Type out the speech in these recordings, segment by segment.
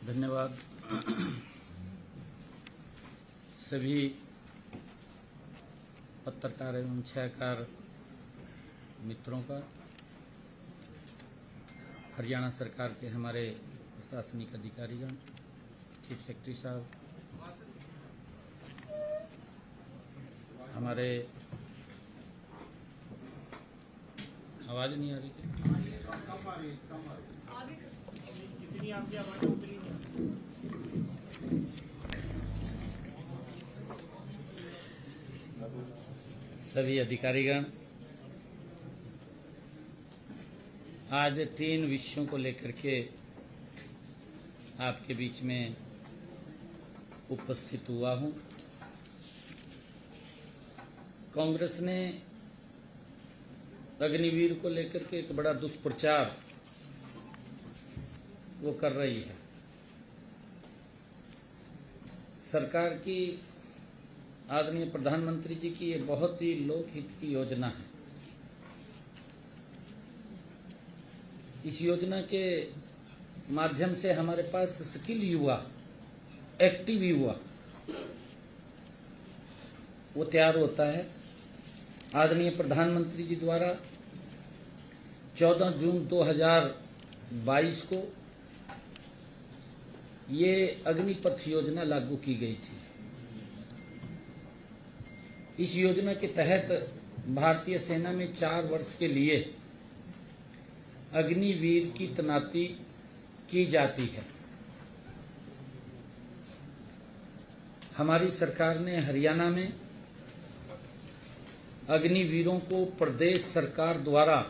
धन्यवाद सभी पत्रकार एवं छायाकार मित्रों का। हरियाणा सरकार के हमारे प्रशासनिक अधिकारीगण, चीफ सेक्रेटरी साहब, हमारे आवाज नहीं आ रही क्या? जितनी आपकी आवाज उतनी नहीं। सभी अधिकारीगण, आज 3 विषयों को लेकर के आपके बीच में उपस्थित हुआ हूं। कांग्रेस ने अग्निवीर को लेकर के एक बड़ा दुष्प्रचार वो कर रही है। सरकार की, आदरणीय प्रधानमंत्री जी की ये बहुत ही लोकहित की योजना है। इस योजना के माध्यम से हमारे पास स्किल युवा, एक्टिव युवा वो तैयार होता है। आदरणीय प्रधानमंत्री जी द्वारा 14 जून 2022 को ये अग्निपथ योजना लागू की गई थी। इस योजना के तहत भारतीय सेना में 4 वर्ष के लिए अग्निवीर की तैनाती की जाती है। हमारी सरकार ने हरियाणा में अग्निवीरों को प्रदेश सरकार द्वारा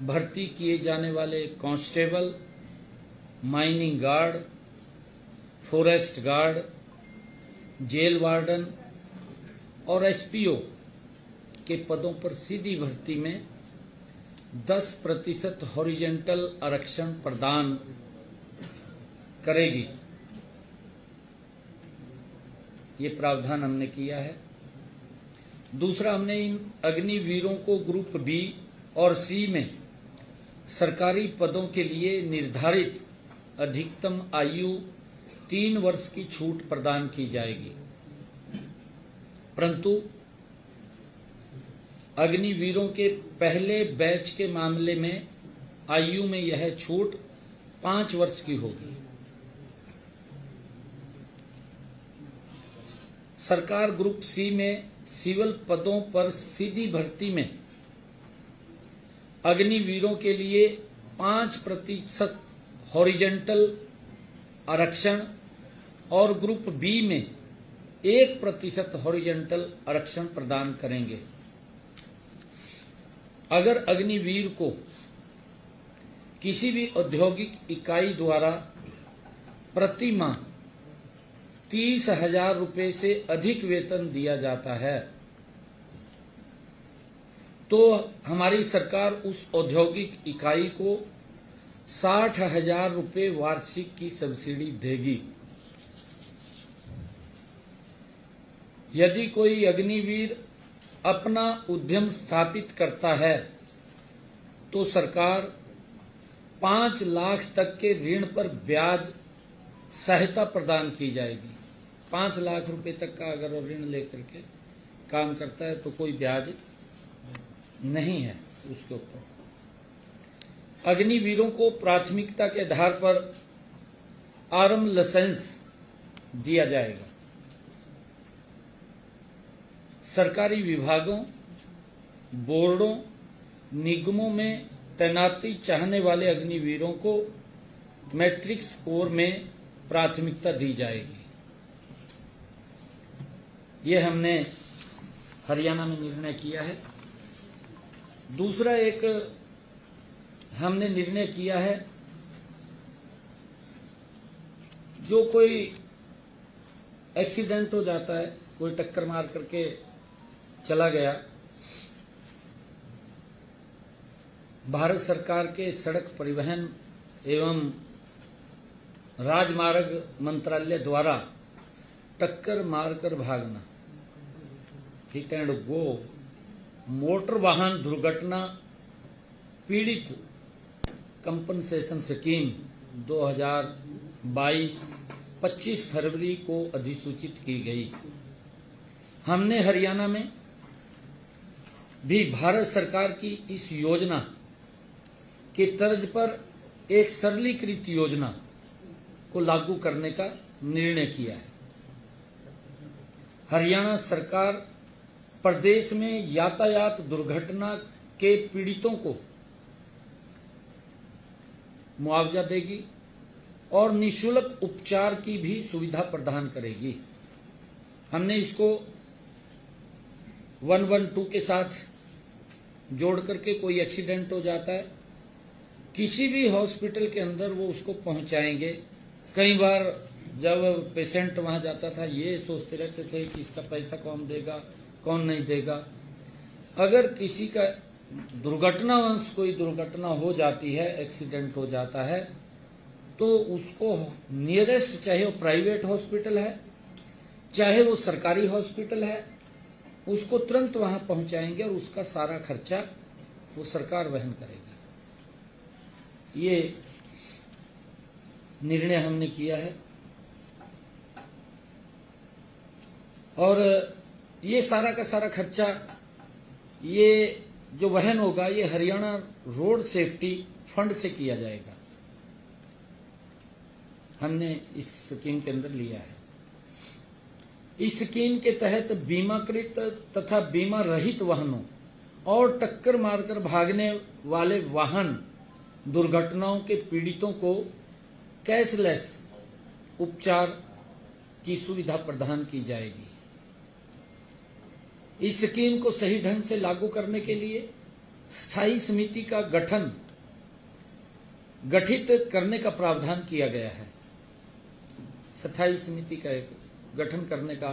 भर्ती किए जाने वाले constable, mining guard, forest guard, jail warden और एसपीओ के पदों पर सीधी भर्ती में 10% हॉरिजॉन्टल आरक्षण प्रदान करेगी। ये प्रावधान हमने किया है। दूसरा, हमने इन अग्निवीरों को ग्रुप बी और सी में सरकारी पदों के लिए निर्धारित अधिकतम आयु 3 वर्ष की छूट प्रदान की जाएगी, परंतु अग्निवीरों के पहले बैच के मामले में आयु में यह छूट 5 वर्ष की होगी। सरकार ग्रुप सी में सिविल पदों पर सीधी भर्ती में अग्निवीरों के लिए 5% हॉरिजॉन्टल आरक्षण और ग्रुप बी में 1% हॉरिजॉन्टल आरक्षण प्रदान करेंगे। अगर अग्निवीर को किसी भी औद्योगिक इकाई द्वारा प्रति माह 30,000 रुपये से अधिक वेतन दिया जाता है तो हमारी सरकार उस औद्योगिक इकाई को 60,000 रुपये वार्षिक की सब्सिडी देगी। यदि कोई अग्निवीर अपना उद्यम स्थापित करता है तो सरकार 5 लाख तक के ऋण पर ब्याज सहायता प्रदान की जाएगी। 5 लाख रुपए तक का अगर वो ऋण लेकर के काम करता है तो कोई ब्याज नहीं है उसके ऊपर। अग्निवीरों को प्राथमिकता के आधार पर आर्म लाइसेंस दिया जाएगा। सरकारी विभागों, बोर्डों, निगमों में तैनाती चाहने वाले अग्निवीरों को मैट्रिक स्कोर में प्राथमिकता दी जाएगी। ये हमने हरियाणा में निर्णय किया है। दूसरा एक हमने निर्णय किया है, जो कोई एक्सीडेंट हो जाता है, कोई टक्कर मार करके चला गया, भारत सरकार के सड़क परिवहन एवं राजमार्ग मंत्रालय द्वारा टक्कर मारकर भागना, हिट एंड गो, मोटर वाहन दुर्घटना पीड़ित कंपनसेशन स्कीम 2022 25 फरवरी को अधिसूचित की गई। हमने हरियाणा में भी भारत सरकार की इस योजना के तर्ज पर एक सरलीकृत योजना को लागू करने का निर्णय किया है। हरियाणा सरकार प्रदेश में यातायात दुर्घटना के पीड़ितों को मुआवजा देगी और निःशुल्क उपचार की भी सुविधा प्रदान करेगी। हमने इसको 112 के साथ जोड़ करके कोई एक्सीडेंट हो जाता है, किसी भी हॉस्पिटल के अंदर वो उसको पहुंचाएंगे। कई बार जब पेशेंट वहां जाता था ये सोचते रहते थे कि इसका पैसा कौन देगा कौन नहीं देगा। अगर किसी का दुर्घटनावश कोई दुर्घटना हो जाती है, एक्सीडेंट हो जाता है, तो उसको नियरेस्ट, चाहे वो प्राइवेट हॉस्पिटल है चाहे वो सरकारी हॉस्पिटल है, उसको तुरंत वहां पहुंचाएंगे और उसका सारा खर्चा वो सरकार वहन करेगी। ये निर्णय हमने किया है और ये सारा का सारा खर्चा ये जो वहन होगा ये हरियाणा रोड सेफ्टी फंड से किया जाएगा। हमने इस स्कीम के अंदर लिया है। इस स्कीम के तहत बीमाकृत तथा बीमा रहित वाहनों और टक्कर मारकर भागने वाले वाहन दुर्घटनाओं के पीड़ितों को कैशलेस उपचार की सुविधा प्रदान की जाएगी। इस स्कीम को सही ढंग से लागू करने के लिए स्थायी समिति का गठित करने का प्रावधान किया गया है। स्थायी समिति का एक गठन करने का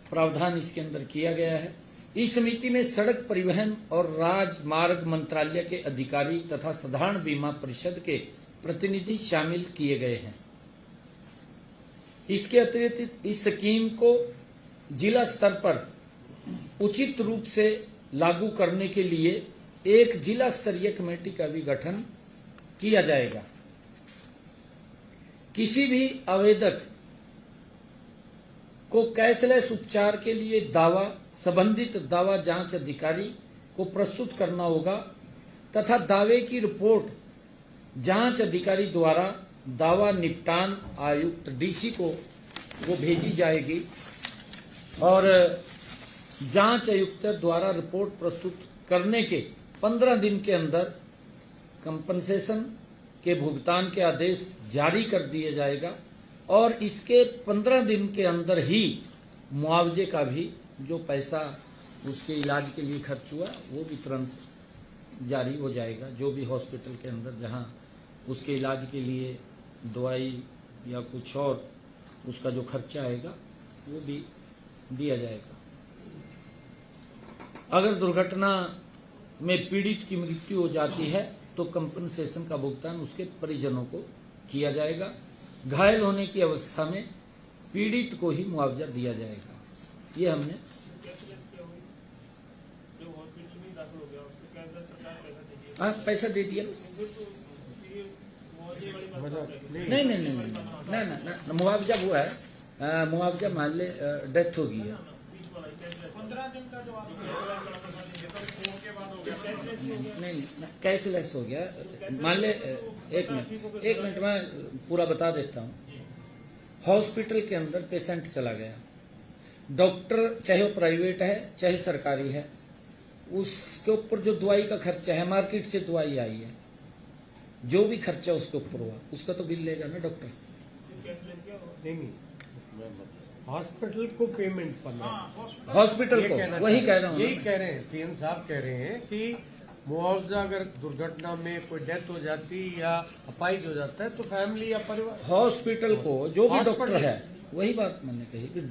प्रावधान इसके अंदर किया गया है। इस समिति में सड़क परिवहन और राजमार्ग मंत्रालय के अधिकारी तथा साधारण बीमा परिषद के प्रतिनिधि शामिल किए गए हैं। इसके अतिरिक्त इस स्कीम को जिला स्तर पर उचित रूप से लागू करने के लिए एक जिला स्तरीय कमेटी का भी गठन किया जाएगा। किसी भी आवेदक को कैशलेस उपचार के लिए दावा संबंधित दावा जांच अधिकारी को प्रस्तुत करना होगा तथा दावे की रिपोर्ट जांच अधिकारी द्वारा दावा निपटान आयुक्त डीसी को वो भेजी जाएगी और जांच आयुक्त द्वारा रिपोर्ट प्रस्तुत करने के 15 दिन के अंदर कंपनसेशन के भुगतान के आदेश जारी कर दिया जाएगा और इसके 15 दिन के अंदर ही मुआवजे का भी जो पैसा उसके इलाज के लिए खर्च हुआ वो भी तुरंत जारी हो जाएगा। जो भी हॉस्पिटल के अंदर जहां उसके इलाज के लिए दवाई या कुछ और उसका जो खर्चा आएगा वो भी दिया जाएगा। अगर दुर्घटना में पीड़ित की मृत्यु हो जाती है तो कंपनसेशन का भुगतान उसके परिजनों को किया जाएगा। घायल होने की अवस्था में पीड़ित को ही मुआवजा दिया जाएगा। ये हमने कैशलेस क्या होगी? जो हॉस्पिटल में दाखिल हो गया उसको कैशलेस सरकार पैसा देगी। पैसा दे दिया। ये मुआवजे वाली बात है। नहीं, मुआवजा वो है, मुआवजा मान ले डेथ हो गई है। 15 दिन का जो आप कैशलेस का पैसा देंगे तो फोन के बाद हो गया कैशलेस ही हो गया। नहीं, कैशलेस हो गया। मान ले एक मिनट मैं पूरा बता देता हूँ। हॉस्पिटल के अंदर पेशेंट चला गया, डॉक्टर चाहे वो प्राइवेट है चाहे सरकारी है, उसके ऊपर जो दवाई का खर्चा है, मार्केट से दवाई आई है, जो भी खर्चा उसके ऊपर हुआ उसका तो बिल लेगा ना डॉक्टर। कैशलेस क्या होगा? नहीं, हॉस्पिटल को पेमेंट करना, हॉस्पिटल को वही कह रहा हूँ। यही कह रहे हैं सीएम साहब, कह रहे हैं कि मुआवजा अगर दुर्घटना में कोई डेथ हो जाती या अपाहिज हो जाता है तो फैमिली या परिवार, हॉस्पिटल को जो भी डॉक्टर है, वही बात मैंने कही कि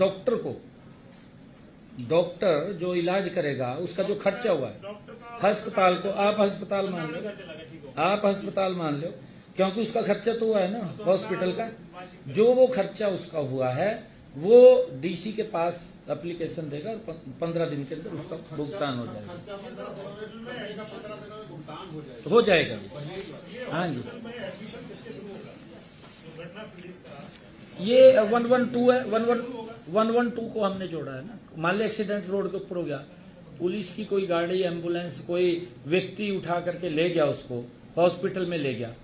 डॉक्टर जो इलाज करेगा उसका जो खर्चा हुआ है, अस्पताल को आप अस्पताल मान लो, क्योंकि उसका खर्चा तो हुआ है ना हॉस्पिटल का, जो वो खर्चा उसका हुआ है वो डीसी के पास एप्लीकेशन देगा और 15 दिन के अंदर उसका भुगतान हो जाएगा। हो जाएगा। हाँ जी, ये 112 है, 112 को हमने जोड़ा है ना। मान लो एक्सीडेंट रोड के ऊपर हो गया, पुलिस की कोई गाड़ी, एम्बुलेंस, कोई व्यक्ति उठा करके ले गया, उसको हॉस्पिटल में ले गया,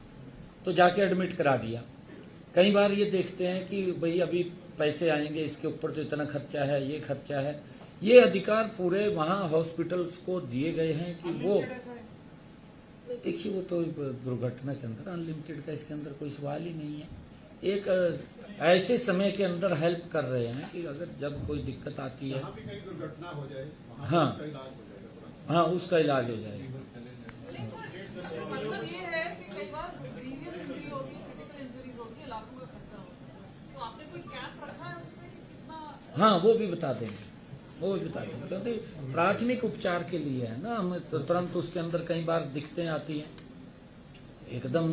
तो जाके एडमिट करा दिया। कई बार ये देखते हैं कि भाई अभी पैसे आएंगे, इसके ऊपर तो इतना खर्चा है, ये खर्चा है। ये अधिकार पूरे वहां हॉस्पिटल्स को दिए गए हैं कि वो देखिए, वो तो दुर्घटना के अंदर अनलिमिटेड का इसके अंदर कोई सवाल ही नहीं है। एक ऐसे समय के अंदर हेल्प कर रहे हैं कि अगर जब कोई दिक्कत आती है, भी कहीं दुर्घटना हो जाए, वहाँ हाँ, उसका इलाज हो जाएगा। हाँ, उसका इलाज हो जाएगा। मतलब ये है कि कई बार ग्रीवियस इंजरी होती है, क्रिटिकल इंजरीज होती है, लाखों का खर्चा होता है, तो आपने कोई कैप रखा है उसमें कि कितना? हाँ, वो भी बता देंगे, वो भी बता देंगे, क्योंकि प्राथमिक उपचार के लिए है ना। हम तो तुरंत उसके अंदर कई बार दिक्कतें आती हैं, एकदम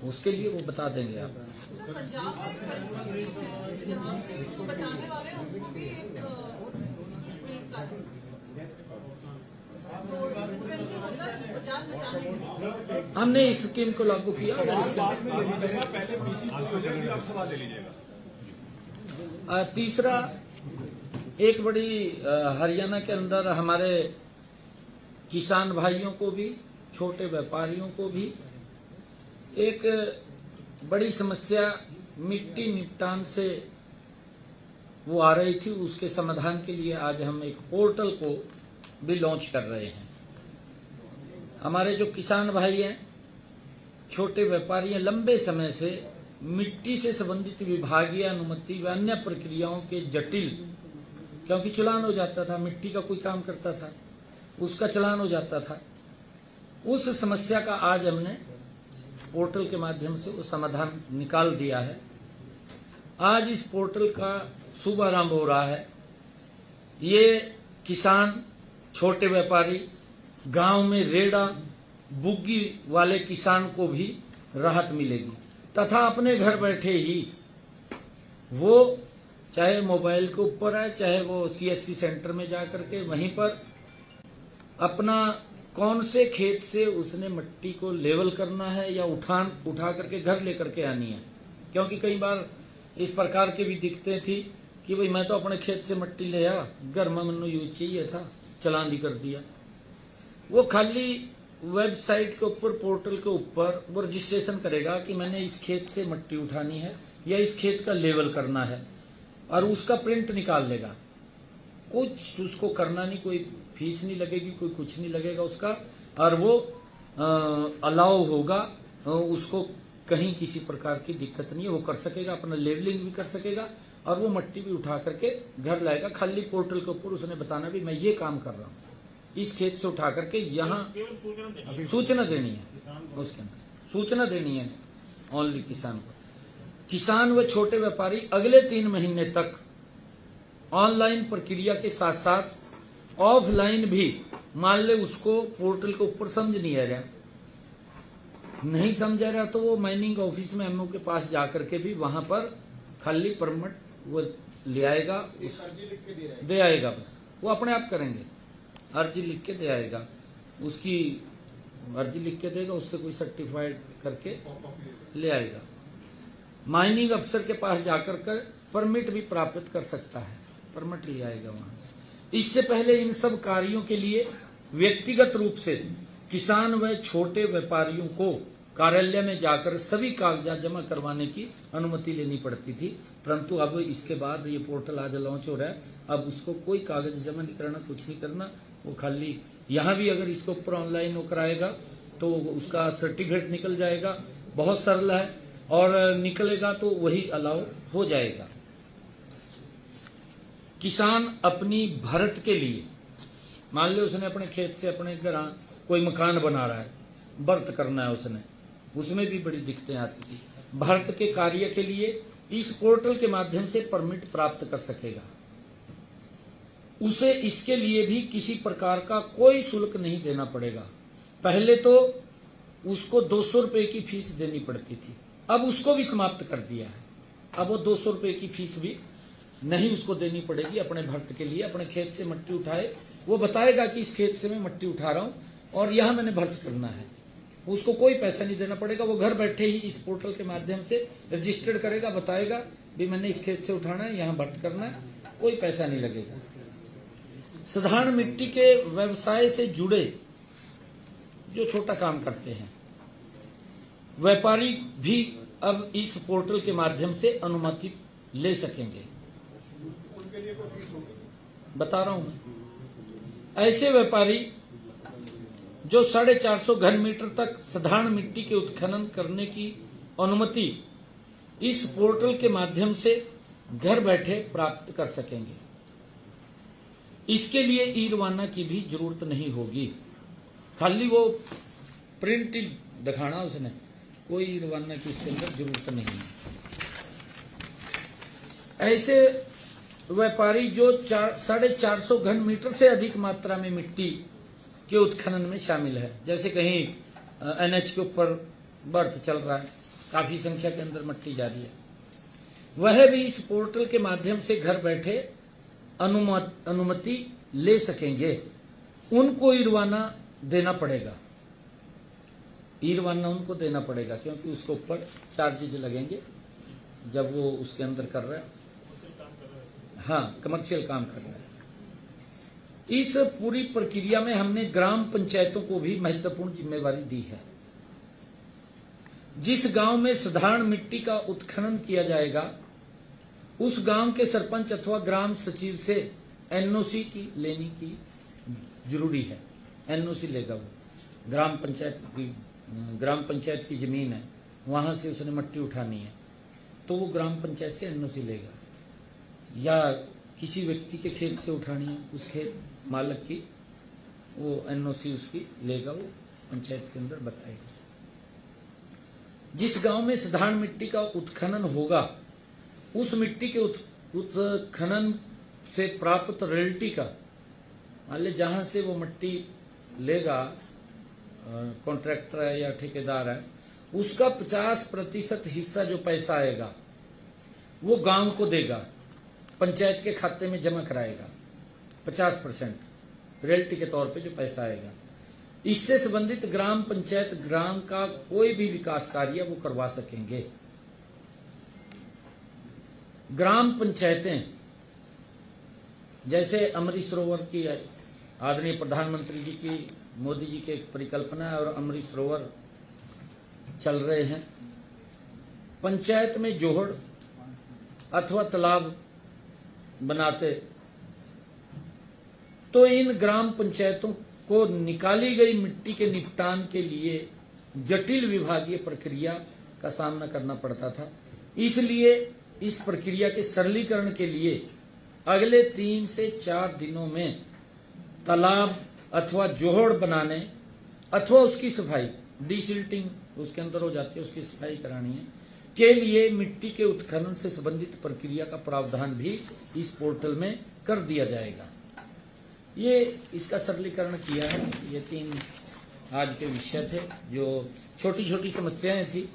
उसके लिए वो बता देंगे आप। सर, पंजाब में एक फरिश्ता स्कीम है जहाँ पे जो बचाने वाले हैं उनको भी एक मिलता है, तो इंसेंटिव होता है वो जान बचाने के लिए। हमने इस स्कीम को लागू किया और तीसरा, एक बड़ी हरियाणा के अंदर हमारे किसान भाइयों को भी, छोटे व्यापारियों को भी एक बड़ी समस्या मिट्टी निपटान से वो आ रही थी, उसके समाधान के लिए आज हम एक पोर्टल को भी लॉन्च कर रहे हैं। हमारे जो किसान भाई हैं, छोटे व्यापारी हैं, लंबे समय से मिट्टी से संबंधित विभागीय अनुमति व अन्य प्रक्रियाओं के जटिल, क्योंकि चालान हो जाता था, मिट्टी का कोई काम करता था उसका चालान हो जाता था, उस समस्या का आज हमने पोर्टल के माध्यम से वो समाधान निकाल दिया है। आज इस पोर्टल का शुभारंभ हो रहा है। ये किसान, छोटे व्यापारी, गांव में रेड़ा बुग्गी वाले किसान को भी राहत मिलेगी, तथा अपने घर बैठे ही वो चाहे मोबाइल के ऊपर है, चाहे वो सीएससी सेंटर में जाकर के वहीं पर अपना कौन से खेत से उसने मिट्टी को लेवल करना है या उठा करके घर लेकर के आनी है। क्योंकि कई बार इस प्रकार के भी दिखते थी कि भाई मैं तो अपने खेत से मिट्टी ले आया, घर में मनु यूज चाहिए था, चालान भी कर दिया। वो खाली वेबसाइट के ऊपर, पोर्टल के ऊपर वो रजिस्ट्रेशन करेगा कि मैंने इस खेत से मिट्टी उठानी है या इस खेत का लेवल करना है, और उसका प्रिंट निकाल लेगा। कुछ उसको करना नहीं, कोई फीस नहीं लगेगी, कोई कुछ नहीं लगेगा उसका, और वो अलाउ होगा, उसको कहीं किसी प्रकार की दिक्कत नहीं है, वो कर सकेगा, अपना लेवलिंग भी कर सकेगा और वो मिट्टी भी उठा करके घर लाएगा। खाली पोर्टल के ऊपर उसने बताना भी मैं ये काम कर रहा हूँ, इस खेत से उठा करके यहाँ सूचना देनी है, उसके अंदर सूचना देनी है ओनली किसान को। किसान व छोटे व्यापारी अगले 3 महीने तक ऑनलाइन प्रक्रिया के साथ साथ ऑफलाइन भी, मान ले उसको पोर्टल के ऊपर समझ नहीं आ रहा, नहीं समझ आ रहा, तो वो माइनिंग ऑफिस में एमओ के पास जाकर के भी वहां पर खाली परमिट वो ले आएगा, दे आएगा, बस वो अपने आप करेंगे, अर्जी लिख के दे आएगा, उसकी अर्जी लिख के देगा, उससे कोई सर्टिफाइड करके ले आएगा। माइनिंग अफसर के पास जाकर कर परमिट भी प्राप्त कर सकता है, परमिट ले आएगा वहां से। इससे पहले इन सब कार्यों के लिए व्यक्तिगत रूप से किसान व छोटे व्यापारियों को कार्यालय में जाकर सभी कागजात जमा करवाने की अनुमति लेनी पड़ती थी, परंतु अब इसके बाद ये पोर्टल आज लॉन्च हो रहा है, अब उसको कोई कागज जमा नहीं करना, कुछ नहीं करना, वो खाली यहाँ भी अगर इसके ऊपर ऑनलाइन वो कराएगा तो उसका सर्टिफिकेट निकल जाएगा, बहुत सरल है, और निकलेगा तो वही अलाउ हो जाएगा। किसान अपनी भरत के लिए, मान लो उसने अपने खेत से अपने घर कोई मकान बना रहा है, भरत करना है उसने, उसमें भी बड़ी दिक्कतें आती थी। भरत के कार्य के लिए इस पोर्टल के माध्यम से परमिट प्राप्त कर सकेगा। उसे इसके लिए भी किसी प्रकार का कोई शुल्क नहीं देना पड़ेगा। पहले तो उसको 200 रुपए की फीस देनी पड़ती थी, अब उसको भी समाप्त कर दिया है। अब वो 200 रुपए की फीस भी नहीं उसको देनी पड़ेगी अपने भरत के लिए। अपने खेत से मिट्टी उठाए, वो बताएगा कि इस खेत से मैं मिट्टी उठा रहा हूं और यहां मैंने भरत करना है, उसको कोई पैसा नहीं देना पड़ेगा। वो घर बैठे ही इस पोर्टल के माध्यम से रजिस्टर्ड करेगा, बताएगा भी मैंने इस खेत से उठाना है, यहाँ भर्त करना है, कोई पैसा नहीं लगेगा। साधारण मिट्टी के व्यवसाय से जुड़े जो छोटा काम करते हैं व्यापारी भी अब इस पोर्टल के माध्यम से अनुमति ले सकेंगे। उनके लिए कोई फीस होगी? बता रहा हूं मैं। ऐसे व्यापारी जो 450 घन मीटर तक साधारण मिट्टी के उत्खनन करने की अनुमति इस पोर्टल के माध्यम से घर बैठे प्राप्त कर सकेंगे। इसके लिए ई रवाना की भी जरूरत नहीं होगी। खाली वो प्रिंट ही दिखाना उसने, कोई ई रवाना की इसके अंदर जरूरत नहीं है। ऐसे व्यापारी जो 450 घन मीटर से अधिक मात्रा में मिट्टी के उत्खनन में शामिल है, जैसे कहीं एनएच के ऊपर बर्थ चल रहा है, काफी संख्या के अंदर मिट्टी जा रही है, वह भी इस पोर्टल के माध्यम से घर बैठे अनुमति ले सकेंगे। उनको ई रवाना देना पड़ेगा, ई रवाना उनको देना पड़ेगा, क्योंकि उसके ऊपर चार्जेज लगेंगे जब वो उसके अंदर कर रहा है। हाँ, कमर्शियल काम कर रहा है। इस पूरी प्रक्रिया में हमने ग्राम पंचायतों को भी महत्वपूर्ण जिम्मेवारी दी है। जिस गांव में साधारण मिट्टी का उत्खनन किया जाएगा उस गांव के सरपंच अथवा ग्राम सचिव से एनओसी की लेने की जरूरी है। एनओसी लेगा वो, ग्राम पंचायत की जमीन है, वहां से उसने मिट्टी उठानी है तो वो ग्राम पंचायत से एनओसी लेगा, या किसी व्यक्ति के खेत से उठानी है, उस खेत मालिक की वो एनओसी उसकी लेगा, वो पंचायत के अंदर बताएगा। जिस गांव में साधारण मिट्टी का उत्खनन होगा उस मिट्टी के उत्खनन से प्राप्त रॉयल्टी का, मान ली जहां से वो मिट्टी लेगा, कॉन्ट्रैक्टर है या ठेकेदार है, उसका 50% हिस्सा जो पैसा आएगा वो गांव को देगा, पंचायत के खाते में जमा कराएगा। 50% रॉयल्टी के तौर पे जो पैसा आएगा, इससे संबंधित ग्राम पंचायत ग्राम का कोई भी विकास कार्य वो करवा सकेंगे। ग्राम पंचायतें जैसे अमृत सरोवर की आदरणीय प्रधानमंत्री जी की, मोदी जी की एक परिकल्पना है और अमृत सरोवर चल रहे हैं। पंचायत में जोहड़ अथवा तालाब बनाते तो इन ग्राम पंचायतों को निकाली गई मिट्टी के निपटान के लिए जटिल विभागीय प्रक्रिया का सामना करना पड़ता था। इसलिए इस प्रक्रिया के सरलीकरण के लिए अगले 3 से 4 दिनों में तालाब अथवा जोहड़ बनाने अथवा उसकी सफाई, डीसिल्टिंग उसके अंदर हो जाती है, उसकी सफाई करानी है, के लिए मिट्टी के उत्खनन से संबंधित प्रक्रिया का प्रावधान भी इस पोर्टल में कर दिया जाएगा। ये इसका सरलीकरण किया है। ये 3 आज के विषय थे जो छोटी छोटी समस्याएं थी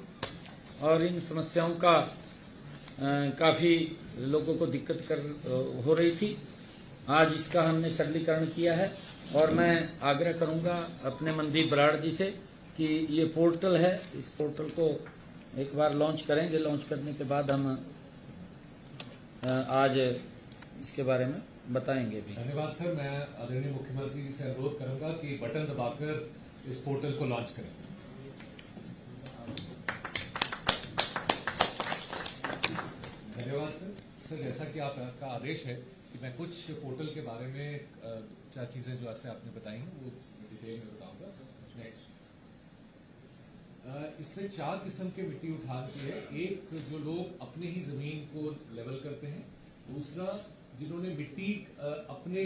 और इन समस्याओं का काफी लोगों को दिक्कत हो रही थी। आज इसका हमने सरलीकरण किया है और मैं आग्रह करूंगा अपने मनदीप बराड़ जी से कि ये पोर्टल है, इस पोर्टल को एक बार लॉन्च करेंगे। लॉन्च करने के बाद हम आज इसके बारे में बताएंगे भी। धन्यवाद सर। मैं आदरणीय मुख्यमंत्री जी से अनुरोध करूंगा कि बटन दबाकर इस पोर्टल को लॉन्च करें। धन्यवाद सर। सर, जैसा कि आपका आदेश है कि मैं कुछ पोर्टल के बारे में 4 चीजें जो ऐसे आपने बताई हैं वो डिटेल में बताऊंगा। नेक्स्ट, इसमें 4 किस्म के मिट्टी उठान की है। एक जो लोग अपने ही जमीन को लेवल करते हैं, दूसरा जिन्होंने मिट्टी अपने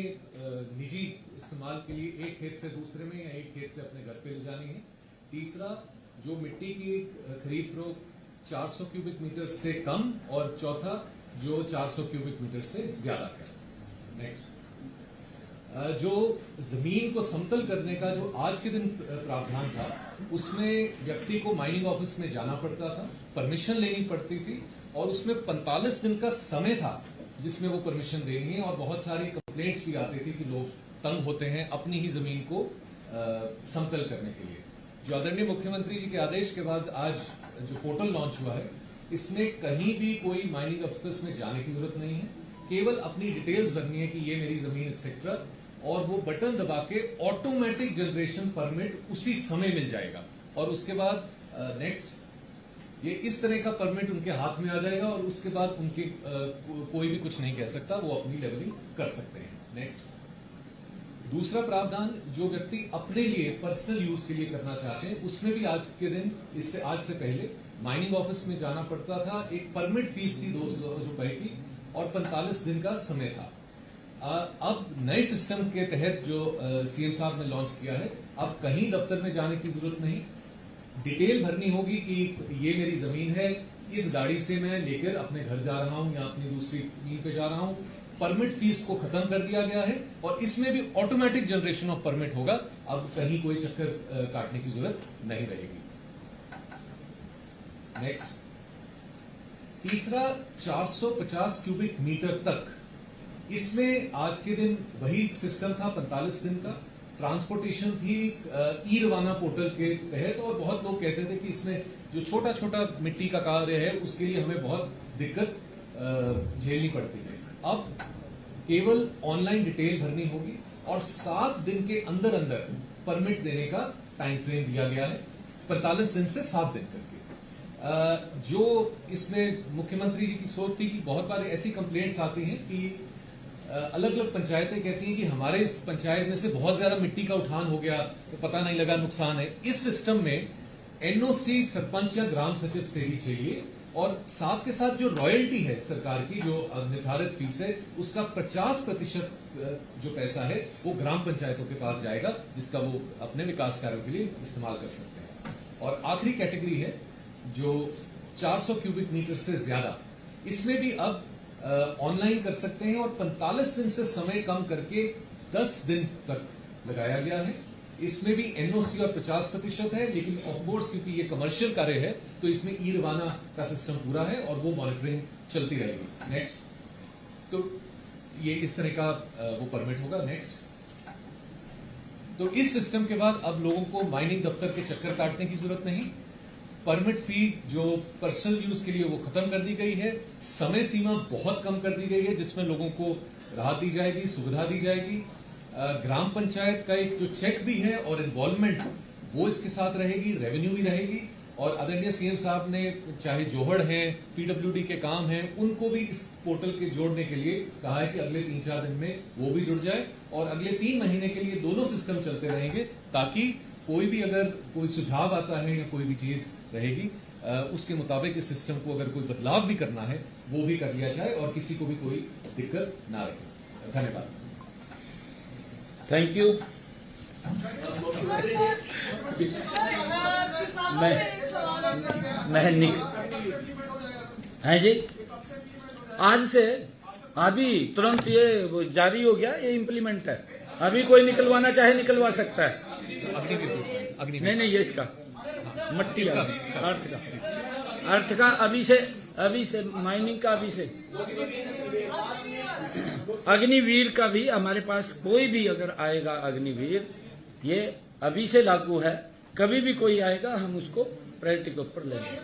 निजी इस्तेमाल के लिए एक खेत से दूसरे में या एक खेत से अपने घर पे ले जानी है, तीसरा जो मिट्टी की खरीद फरोख्त 400 क्यूबिक मीटर से कम, और चौथा जो 400 क्यूबिक मीटर से ज्यादा है। नेक्स्ट, जो जमीन को समतल करने का जो आज के दिन प्रावधान था, उसमें व्यक्ति को माइनिंग ऑफिस में जाना पड़ता था, परमिशन लेनी पड़ती थी और उसमें 45 दिन का समय था जिसमें वो परमिशन देनी है, और बहुत सारी कंप्लेंट्स भी आती थी कि लोग तंग होते हैं अपनी ही जमीन को समतल करने के लिए। जो आदरणीय मुख्यमंत्री जी के आदेश के बाद आज जो पोर्टल लॉन्च हुआ है, इसमें कहीं भी कोई माइनिंग ऑफिस में जाने की जरूरत नहीं है। केवल अपनी डिटेल्स भरनी है कि ये मेरी जमीन एक्सेट्रा, और वो बटन दबा के ऑटोमेटिक जनरेशन परमिट उसी समय मिल जाएगा। और उसके बाद नेक्स्ट, ये इस तरह का परमिट उनके हाथ में आ जाएगा और उसके बाद उनके कोई भी कुछ नहीं कह सकता, वो अपनी लेवलिंग कर सकते हैं। नेक्स्ट, दूसरा प्रावधान, जो व्यक्ति अपने लिए पर्सनल यूज के लिए करना चाहते हैं, उसमें भी आज के दिन, इससे आज से पहले माइनिंग ऑफिस में जाना पड़ता था। एक परमिट फीस थी 200 रुपए की और 45 दिन का समय था। अब नए सिस्टम के तहत जो सीएम साहब ने लॉन्च किया है, अब कहीं दफ्तर में जाने की जरूरत नहीं, डिटेल भरनी होगी कि ये मेरी जमीन है, इस गाड़ी से मैं लेकर अपने घर जा रहा हूं या अपनी दूसरी जमीन पे जा रहा हूं। परमिट फीस को खत्म कर दिया गया है और इसमें भी ऑटोमेटिक जनरेशन ऑफ परमिट होगा। अब कहीं कोई चक्कर काटने की जरूरत नहीं रहेगी। नेक्स्ट, तीसरा, 450 क्यूबिक मीटर तक, इसमें आज के दिन वही सिस्टम था 45 दिन का। ट्रांसपोर्टेशन थी ई रवाना पोर्टल के तहत, और बहुत लोग कहते थे कि इसमें जो छोटा छोटा मिट्टी का कार्य है उसके लिए हमें बहुत दिक्कत झेलनी पड़ती है। अब केवल ऑनलाइन डिटेल भरनी होगी और 7 दिन के अंदर अंदर परमिट देने का टाइम फ्रेम दिया गया है, 45 दिन से 7 दिन करके। जो इसमें मुख्यमंत्री जी की सोच थी कि बहुत बार ऐसी कंप्लेंट्स आती हैं कि अलग अलग पंचायतें कहती हैं कि हमारे इस पंचायत में से बहुत ज्यादा मिट्टी का उठान हो गया तो पता नहीं लगा, नुकसान है। इस सिस्टम में एनओसी सरपंच या ग्राम सचिव से ही चाहिए, और साथ के साथ जो रॉयल्टी है सरकार की, जो निर्धारित फीस है, उसका 50% जो पैसा है वो ग्राम पंचायतों के पास जाएगा, जिसका वो अपने विकास कार्यों के लिए इस्तेमाल कर सकते हैं। और आखिरी कैटेगरी है जो 400 क्यूबिक मीटर से ज्यादा, इसमें भी अब ऑनलाइन कर सकते हैं और 45 दिन से समय कम करके 10 दिन तक लगाया गया है। इसमें भी एनओसी और 50% है, लेकिन ऑफकोर्स क्योंकि ये कमर्शियल कार्य है तो इसमें ई रवाना का सिस्टम पूरा है और वो मॉनिटरिंग चलती रहेगी। नेक्स्ट, तो ये इस तरह का वो परमिट होगा। नेक्स्ट, तो इस सिस्टम के बाद अब लोगों को माइनिंग दफ्तर के चक्कर काटने की जरूरत नहीं। परमिट फी जो पर्सनल यूज के लिए वो खत्म कर दी गई है, समय सीमा बहुत कम कर दी गई है, जिसमें लोगों को राहत दी जाएगी, सुविधा दी जाएगी। ग्राम पंचायत का एक जो चेक भी है और इन्वॉल्वमेंट वो इसके साथ रहेगी, रेवेन्यू भी रहेगी। और आदरणीय सीएम साहब ने चाहे जोहड़ हैं, पीडब्ल्यूडी के काम हैं, उनको भी इस पोर्टल के जोड़ने के लिए कहा है कि अगले 3-4 दिन में वो भी जुड़ जाए और अगले 3 महीने के लिए दोनों सिस्टम चलते रहेंगे, ताकि कोई भी अगर कोई सुझाव आता है या कोई भी चीज रहेगी उसके मुताबिक इस सिस्टम को अगर कोई बदलाव भी करना है वो भी कर लिया जाए और किसी को भी कोई दिक्कत ना रहे। धन्यवाद। Thank you. मैं है जी, आज से अभी तुरंत ये जारी हो गया, ये इम्प्लीमेंट है। अभी कोई निकलवाना चाहे निकलवा सकता है। नहीं ये इसका मट्टी का, अर्थ का अभी से माइनिंग का अभी से, अग्निवीर का भी हमारे पास कोई भी अगर आएगा अग्निवीर, ये अभी से लागू है। कभी भी कोई आएगा हम उसको प्रायोरिटी के ऊपर लेंगे।